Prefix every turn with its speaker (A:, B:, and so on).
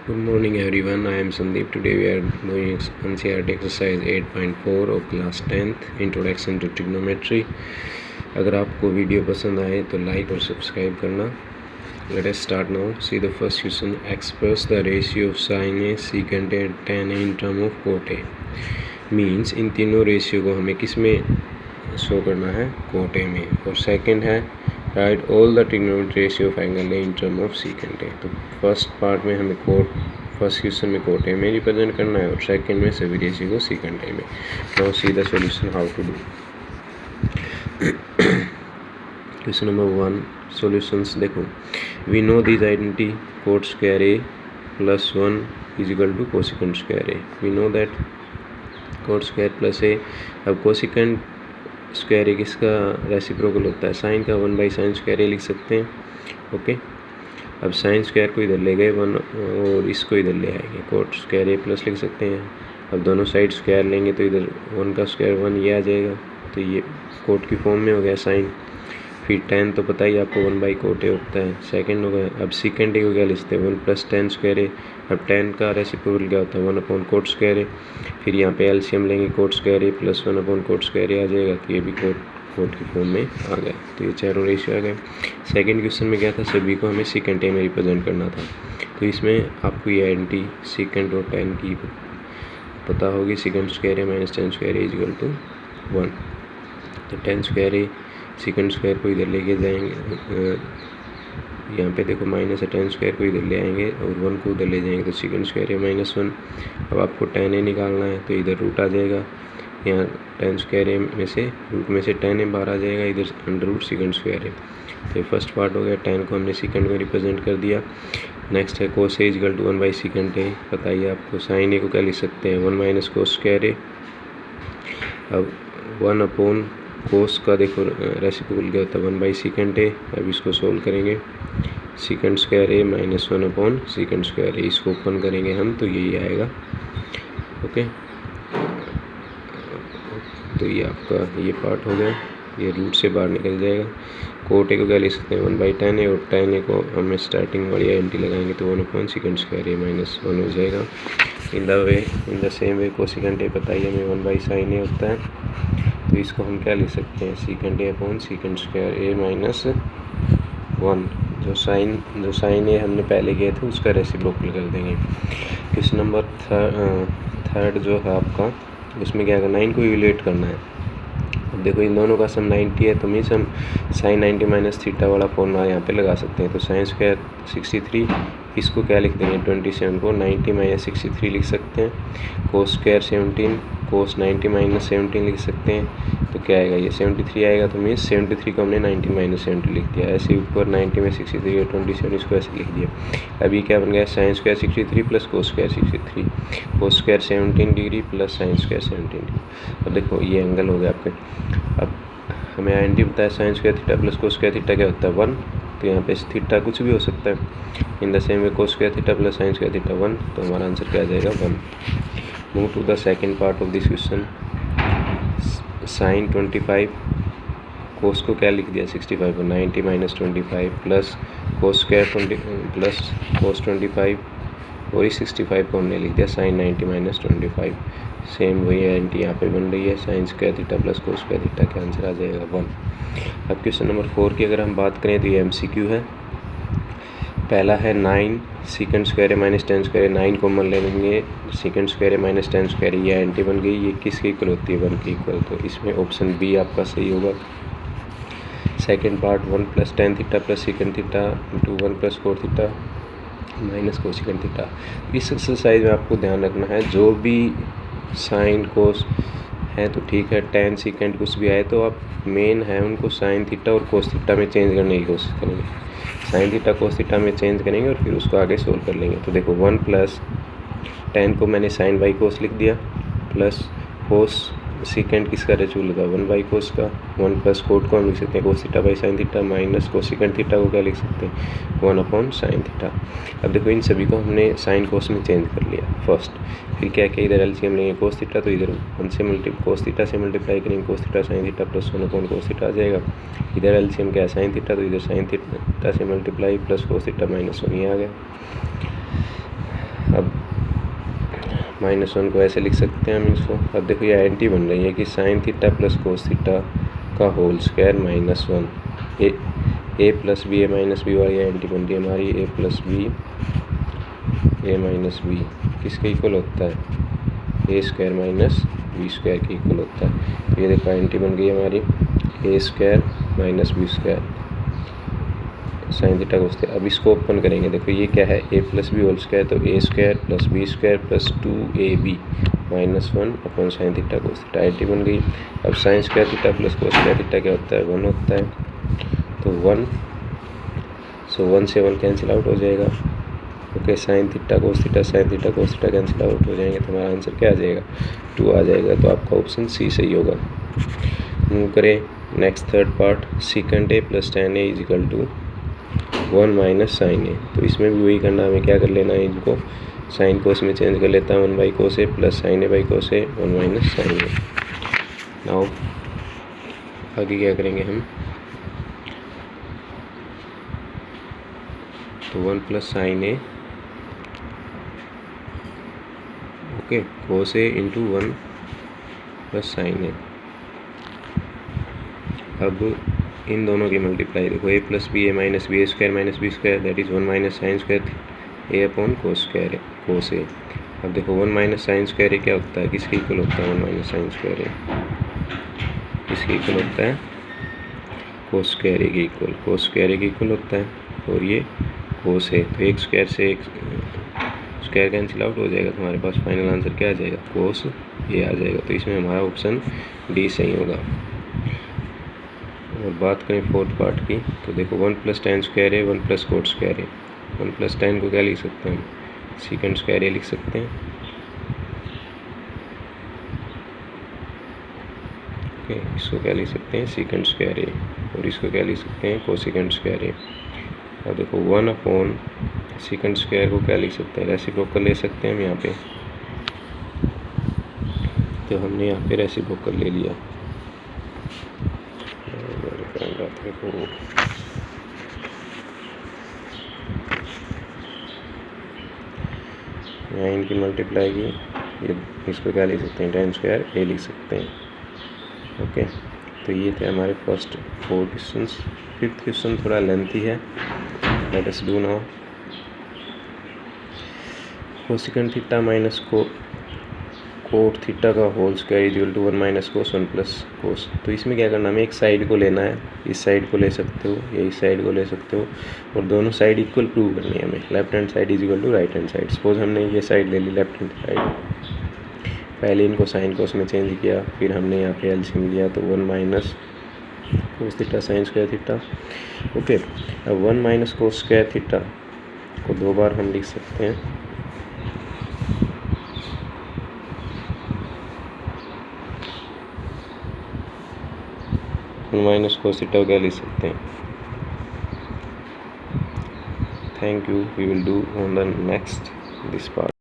A: Good morning everyone, I am Sandeep. Today we are doing ncert exercise 8.4 of class 10th Introduction to Trigonometry. अगर आपको video पसंद आए तो like और subscribe करना. Let us start now. See the first question. Express the ratio of sin a, secant a and tan a in term of cot a. Means इन तीनों ratio को हमें किस में शो करना है, cot a में. और सेकंड है right all the trigonometric ratio of angle A in term of secant A. तो फर्स्ट पार्ट में हमें फर्स्ट क्वेश्चन में कोट ए में रिप्रेजेंट करना है और सेकंड में सभी रेशियो को सीकेंट ए में. Now see the solution how to do. Question number 1 solutions. देखो, we know this identity cot square A plus 1 is equal to cosecant square A. We know that cot square plus A. अब cosecant square ए किसका reciprocal होता है, sign का. 1/sin square ए लिख सकते हैं. Okay, अब साइन स्क्वायर को इधर ले गए 1 और इसको इधर ले आएंगे, कोट स्क्वायर ए प्लस लिख सकते हैं. अब दोनों साइड स्क्वायर लेंगे तो इधर 1 का स्क्वायर 1 ये आ जाएगा, तो ये कोट की फॉर्म में हो गया साइन. फिर tan तो पता ही आपको 1/cot ए होता है, सेकंड हो गया. अब सीकेंट ए को क्या लिखते हैं 1+tan स्क्वायर ए. अब tan का रेसिप्रोकल क्या होता है 1/cot स्क्वायर ए. फिर यहाँ पे एलसीएम लेंगे, coat square A plus 1/cot square ए आ जाएगा, तो ये भी कोट की फॉर्म में आ गया. तो ये चारों रेशियो आ गए. सेकंड क्वेश्चन में क्या था, सभी को हमें सीकेंट ए में रिप्रेजेंट करना था. तो इसमें आपको ये आइडेंटिटी सीकेंट और tan की पता होगी. Secant square A minus tan square A is equal to 1. तो tan square A secant square को इधर लेके जाएंगे, यहाँ पे देखो माइनस है, tan स्क्वायर को इधर ले आएंगे और 1 को उधर ले जाएंगे, तो सीकेंट स्क्वायर है -1. अब आपको tan ए निकालना है तो इधर रूट आ जाएगा, यहाँ tan स्क्वायर ए में से रूट में से tan ए बाहर आ जाएगा, इधर अंडर रूट सीकेंट स्क्वायर है. तो फर्स्ट पार्ट हो गया. tan को हमने सीकेंट में रिप्रेजेंट कर दिया. नेक्स्ट है कोस ए इक्वल टू 1/सीकेंट ए. बताइए आपको साइन ए को क्या लिख सकते हैं 1 - कोस स्क्वायर ए. अब 1 कोस का देखो रेसिप्रोकल क्या होता है 1/सीकेंट ए. अब इसको सोल्व करेंगे, secant square A minus 1/सीकेंट square ए. इसको ओपन करेंगे हम तो यही आएगा. ओके, तो ये आपका ये पार्ट हो गया, ये रूट से बाहर निकल जाएगा. कोट ए को क्या ले सकते हैं 1/tan ए और tan ए को हमें स्टार्टिंग वाली आइडेंटिटी लगाएंगे तो 1/सीकेंट स्क्वायर ए -1 हो जाएगा. इन the same way cosecant A पता ही हमें 1/sin ए होता है, तो इसको हम क्या लिख सकते हैं secant A upon secant square A -1. जो साइन ए हमने पहले किए थे उसका रेसिप्रोकल कर देंगे. क्वेश्चन नंबर थर्ड जो है आपका, उसमें क्या करना है, इनको इवेल्युएट करना है. अब देखो इन दोनों का सम 90 है, तो मीन्स हम sin 90 माइनस थीटा वाला फॉर्मूला यहाँ पे लगा सकते हैं. तो साइन स्क्वायर 63, इसको क्या लिख देंगे 27 को 90 - 63 लिख सकते हैं. कोस स्क्वायर 17, कोस 90 - 17 लिख सकते हैं. तो क्या आएगा, ये 73 आएगा, तो मीन्स 73 को हमने 90 - 70 लिख दिया. ऐसे ही ऊपर 90 में 63 और 27 इसको ऐसे लिख दिया. अभी क्या बन गया sine square 63 plus cos square 63, cos square 17 degree plus sine square 17 degree. अब देखो ये एंगल हो गया आपके. अब हमें आइडेंटिटी बताया sign square theta plus cos square theta क्या होता है 1, तो यहाँ पे थीटा कुछ भी हो सकता है. In the same way cos square theta plus sine square theta 1, तो हमारा आंसर क्या आ जाएगा 1. Move to the second part of this question. Sine 25, cos को क्या लिख दिया 65 को 90 - 25 plus cos square 20 plus cos 25 और इस 65 को हमने लिख दिया साइन 90 - 25. सेम वही आइडेंटिटी यहाँ पे बन रही है, sign square theta plus cos square theta का आंसर आ जाएगा 1. अब क्वेश्चन नंबर 4 की अगर हम बात करें तो ये MCQ है. पहला है 9 secant square A minus tan square A. 9 common ले लेंगे, secant square A minus tan square ए, ये आइडेंटिटी बन गई. ये किसके इक्वल होती है 1 के इक्वल, तो इसमें ऑप्शन बी आपका सही होगा. Second part 1+tan theta plus secant theta into 1+cot theta minus cosecant theta. इस एक्सरसाइज में आपको ध्यान रखना है जो भी साइन कोस है तो ठीक है, tan सीकेंट कुछ भी आए तो आप मेन है उनको साइन थीटा और कोस थीटा में चेंज करने की कोशिश करेंगे. साइन थीटा कोस थीटा में चेंज करेंगे और फिर उसको आगे सोल्व कर लेंगे. तो देखो 1+tan को मैंने साइन बाई कोस लिख दिया प्लस कोस सीकेंट किसका रेशिप्रोकल होगा 1/कोस का. 1+cot को हम लिख सकते हैं cos theta by sine theta minus cosecant theta को क्या लिख सकते हैं 1/sin थीटा. अब देखो इन सभी को हमने साइन कोस में चेंज कर लिया फर्स्ट. फिर क्या क्या इधर एलसीएम लेंगे कोस थीटा, तो इधर 1 से कोस थीटा से मल्टीप्लाई करेंगे cos theta sine theta plus 1/cos theta आ जाएगा. इधर एलसीएम क्या है साइन थीटा, तो इधर साइन थीटा से मल्टीप्लाई प्लस कोस थीटा -1 ये आ गया. -1 को ऐसे लिख सकते हैं हम इसको। अब देखो ये आइडेंटिटी बन रही है कि sine theta plus cos theta का whole square -1 A plus B A minus B वाली आइडेंटिटी बन रही है हमारी। A plus B A minus B किसके इक्वल होता है? A square minus B square के इक्वल होता है। तो ये देखो आइडेंटिटी बन गई हमारी A square minus B square sine theta cos theta. अब इसको ओपन करेंगे, देखो ये क्या है? A plus B whole square, तो A square plus B square plus 2ab -1 upon sine theta cos theta identity बन गई। अब sine square theta plus cos square theta क्या होता है? 1 होता है, तो 1, सो 1 से 1 कैंसिल आउट हो जाएगा। Okay, sign theta cos theta cancel out हो जाएंगे, तो हमारा आंसर क्या आ जाएगा? 2 आ जाएगा। तो आपका ऑप्शन सी सही होगा। मूव करें next third part, secant A plus tan A is equal to 1 minus sine A. तो इसमें भी वही करना, हमें क्या कर लेना है, इनको साइन कोस में चेंज कर लेता है, 1 by cos A plus sine A by cos A 1 minus sine A. Now आगे क्या करेंगे हम, तो 1 plus sine A okay cos A into 1 plus sine A. अब इन दोनों की मल्टीप्लाई देखो, A plus B A minus B A square minus B square that is 1 minus sine square A upon cos square cos A. अब देखो 1 minus sine square ए क्या होता है? किसके इक्वल होता है? 1 माइनस साइन स्क्वायर ए किसके इक्वल होता है? कोस स्क्वायर ए के इक्वल, कोस स्क्वायर ए के इक्वल होता है, और ये कोस ए। तो एक स्क्वायर से एक स्क्वायर कैंसिल आउट हो जाएगा, तो हमारे पास फाइनल आंसर क्या आ जाएगा? कोस ए आ जाएगा। तो इसमें हमारा ऑप्शन डी सही होगा। और बात करें फोर्थ पार्ट की, तो देखो 1 प्लस tan स्क्वायर है 1 प्लस कोट स्क्वायर है। 1 प्लस tan को क्या लिख सकते हैं? सीकेंट स्क्वायर ए लिख सकते हैं। ओके, इसको क्या लिख सकते हैं? सीकेंट स्क्वायर ए, और इसको क्या लिख सकते हैं? कोसिकेंट स्क्वायर ए। और देखो 1 अपॉन सीकेंट स्क्वायर को क्या लिख सकते हैं? रेसिप्रोकल ले सकते हैं हम यहाँ पे, तो हमने यहाँ पे रेसिप्रोकल ले लिया। यहाँ इनकी मल्टीप्लाई की, ये इसको क्या लिख सकते हैं? tan स्क्वायर ए लिख सकते हैं। ओके, तो ये थे हमारे फर्स्ट 4 क्वेश्चंस। फिफ्थ क्वेश्चन थोड़ा लेंथी है, let us do now. Cosecant theta minus cot theta का whole square is equal to 1 minus cos 1 plus cos. तो इसमें क्या करना, हमें एक साइड को लेना है, इस साइड को ले सकते हो या इस साइड को ले सकते हो, और दोनों साइड इक्वल प्रूव करनी है हमें। Left hand side is equal to right hand side. Suppose हमने ये साइड ले ली लेफ्ट हैंड साइड, पहले इनको साइन कोस में चेंज किया, फिर हमने यहाँ पे एलसीएम लिया, तो 1 माइनस कोस theta sign square theta. Okay, अब 1 माइनस कोस स्क्वायर थीटा को 2 बार हम लिख सकते हैं। माइनस कोस थीटा क्या लिख सकते हैं? Thank you, we will do on the next this part.